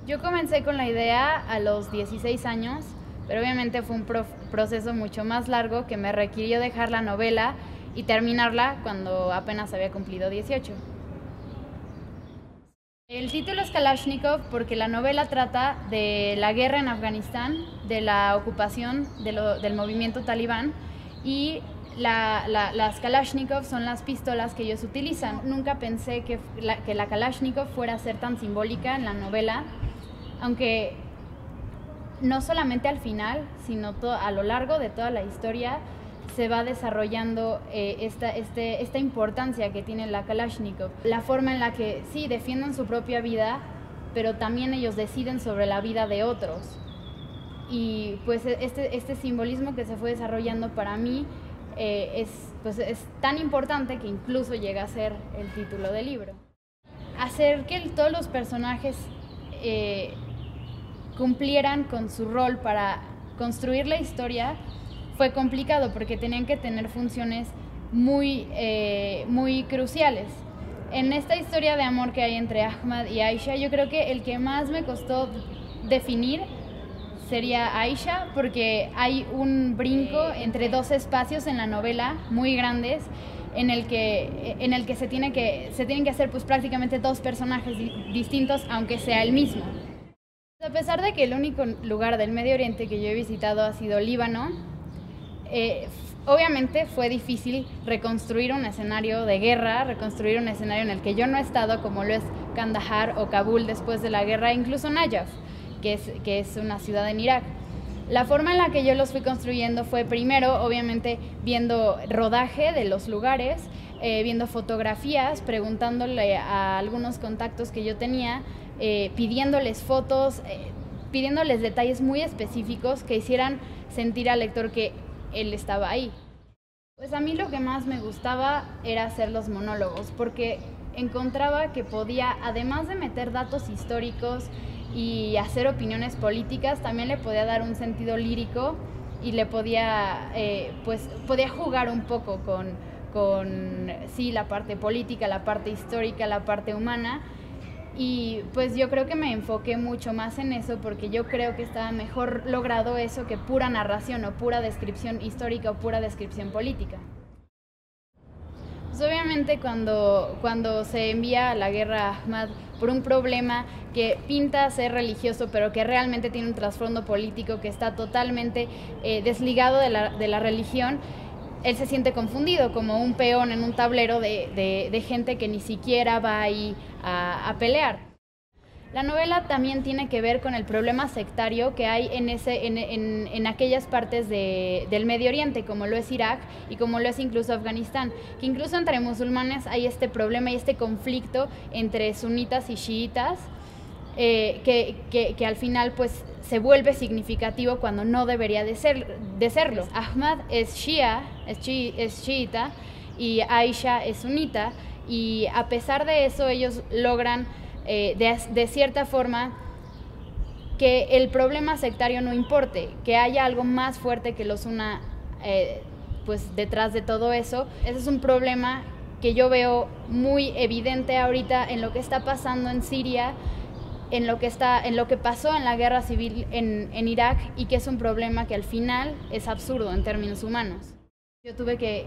Yo comencé con la idea a los 16 años, pero obviamente fue un proceso mucho más largo que me requirió dejar la novela y terminarla cuando apenas había cumplido 18. El título es Kalashnikov porque la novela trata de la guerra en Afganistán, de la ocupación del movimiento talibán, y las Kalashnikov son las pistolas que ellos utilizan. Nunca pensé que la Kalashnikov fuera a ser tan simbólica en la novela, aunque no solamente al final, sino a lo largo de toda la historia se va desarrollando esta importancia que tiene la Kalashnikov. La forma en la que sí defienden su propia vida, pero también ellos deciden sobre la vida de otros. Y pues este simbolismo que se fue desarrollando para mí es tan importante que incluso llega a ser el título del libro. Hacer que todos los personajes cumplieran con su rol para construir la historia fue complicado porque tenían que tener funciones muy cruciales. En esta historia de amor que hay entre Ahmad y Aisha, yo creo que el que más me costó definir sería Aisha, porque hay un brinco entre dos espacios en la novela muy grandes en el que se tienen que hacer pues prácticamente dos personajes distintos, aunque sea el mismo. A pesar de que el único lugar del Medio Oriente que yo he visitado ha sido Líbano, obviamente fue difícil reconstruir un escenario de guerra, reconstruir un escenario en el que yo no he estado, como lo es Kandahar o Kabul después de la guerra, incluso Najaf, que es una ciudad en Irak. La forma en la que yo los fui construyendo fue primero, obviamente, viendo rodaje de los lugares, viendo fotografías, preguntándole a algunos contactos que yo tenía, pidiéndoles fotos, pidiéndoles detalles muy específicos que hicieran sentir al lector que él estaba ahí. Pues a mí lo que más me gustaba era hacer los monólogos, porque encontraba que podía, además de meter datos históricos y hacer opiniones políticas, también le podía dar un sentido lírico y le podía jugar un poco con sí, la parte política, la parte histórica, la parte humana. Y pues yo creo que me enfoqué mucho más en eso porque yo creo que estaba mejor logrado eso que pura narración o pura descripción histórica o pura descripción política. Pues obviamente cuando se envía a la guerra a Ahmad por un problema que pinta ser religioso pero que realmente tiene un trasfondo político que está totalmente desligado de la religión, él se siente confundido como un peón en un tablero de gente que ni siquiera va ahí a pelear. La novela también tiene que ver con el problema sectario que hay en aquellas partes del Medio Oriente, como lo es Irak y como lo es incluso Afganistán, que incluso entre musulmanes hay este problema y este conflicto entre sunitas y chiitas, que al final pues se vuelve significativo cuando no debería de serlo. Ahmad es chiita y Aisha es sunita, y a pesar de eso ellos logran de cierta forma que el problema sectario no importe, que haya algo más fuerte que los una pues detrás de todo eso. Ese es un problema que yo veo muy evidente ahorita en lo que está pasando en Siria, en lo que pasó en la guerra civil en Irak, y que es un problema que al final es absurdo en términos humanos. Yo tuve que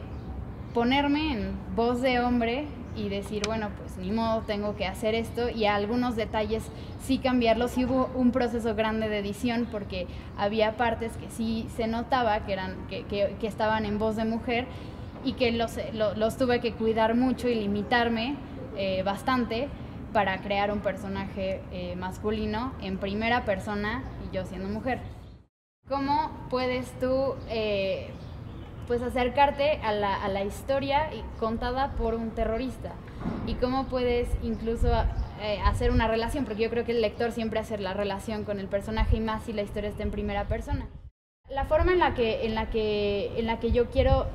ponerme en voz de hombre y decir, bueno, pues ni modo, tengo que hacer esto, y algunos detalles sí cambiarlos. Sí hubo un proceso grande de edición porque había partes que sí se notaba que estaban en voz de mujer y que los tuve que cuidar mucho y limitarme bastante para crear un personaje masculino en primera persona y yo siendo mujer. ¿Cómo puedes tú pues acercarte a la historia contada por un terrorista? ¿Y cómo puedes incluso hacer una relación? Porque yo creo que el lector siempre hace la relación con el personaje, y más si la historia está en primera persona. La forma en la que yo quiero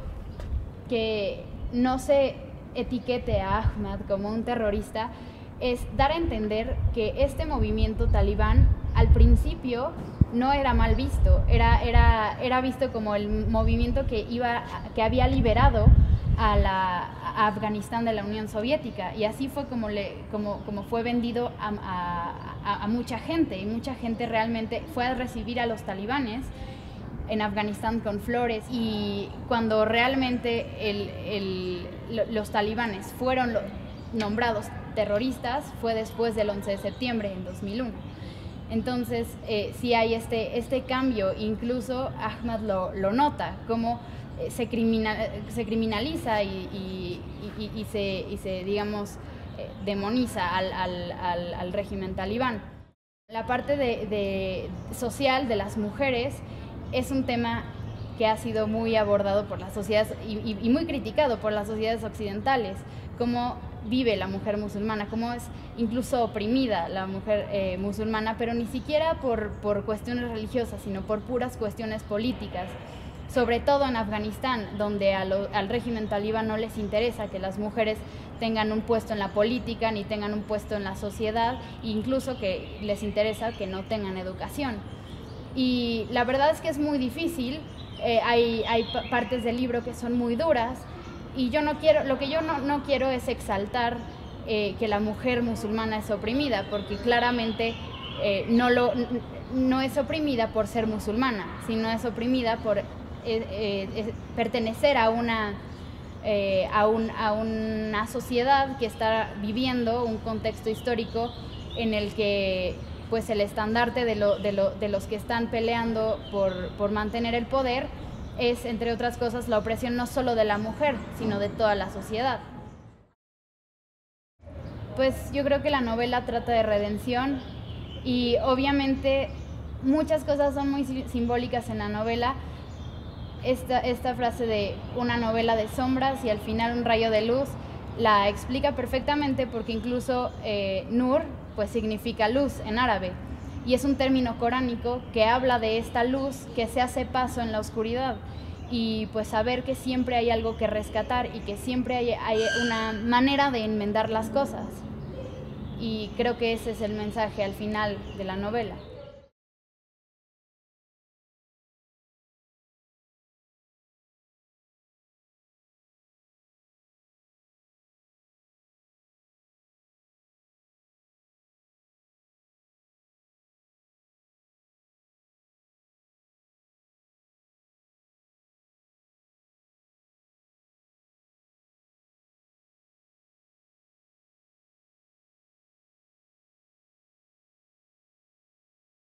que no se etiquete a Ahmad como un terrorista es dar a entender que este movimiento talibán al principio no era mal visto, era visto como el movimiento que había liberado a a Afganistán de la Unión Soviética, y así fue como fue vendido a mucha gente, y mucha gente realmente fue a recibir a los talibanes en Afganistán con flores, y cuando realmente los talibanes fueron nombrados terroristas fue después del 11 de septiembre en 2001. Entonces sí hay este cambio, incluso Ahmad lo nota, como se criminaliza y se digamos, demoniza al régimen talibán. La parte social de las mujeres es un tema que ha sido muy abordado por las sociedades y muy criticado por las sociedades occidentales, cómo vive la mujer musulmana, cómo es incluso oprimida la mujer musulmana, pero ni siquiera por cuestiones religiosas, sino por puras cuestiones políticas. Sobre todo en Afganistán, donde al régimen talibán no les interesa que las mujeres tengan un puesto en la política, ni tengan un puesto en la sociedad, incluso que les interesa que no tengan educación. Y la verdad es que es muy difícil, hay partes del libro que son muy duras, y lo que yo no quiero es exaltar que la mujer musulmana es oprimida, porque claramente no es oprimida por ser musulmana, sino es oprimida por pertenecer a una sociedad que está viviendo un contexto histórico en el que pues el estandarte de los que están peleando por mantener el poder es, entre otras cosas, la opresión no solo de la mujer, sino de toda la sociedad. Pues yo creo que la novela trata de redención, y obviamente muchas cosas son muy simbólicas en la novela. Esta frase de una novela de sombras y al final un rayo de luz la explica perfectamente, porque incluso Nur pues significa luz en árabe, y es un término coránico que habla de esta luz que se hace paso en la oscuridad, y pues saber que siempre hay algo que rescatar y que siempre hay una manera de enmendar las cosas, y creo que ese es el mensaje al final de la novela.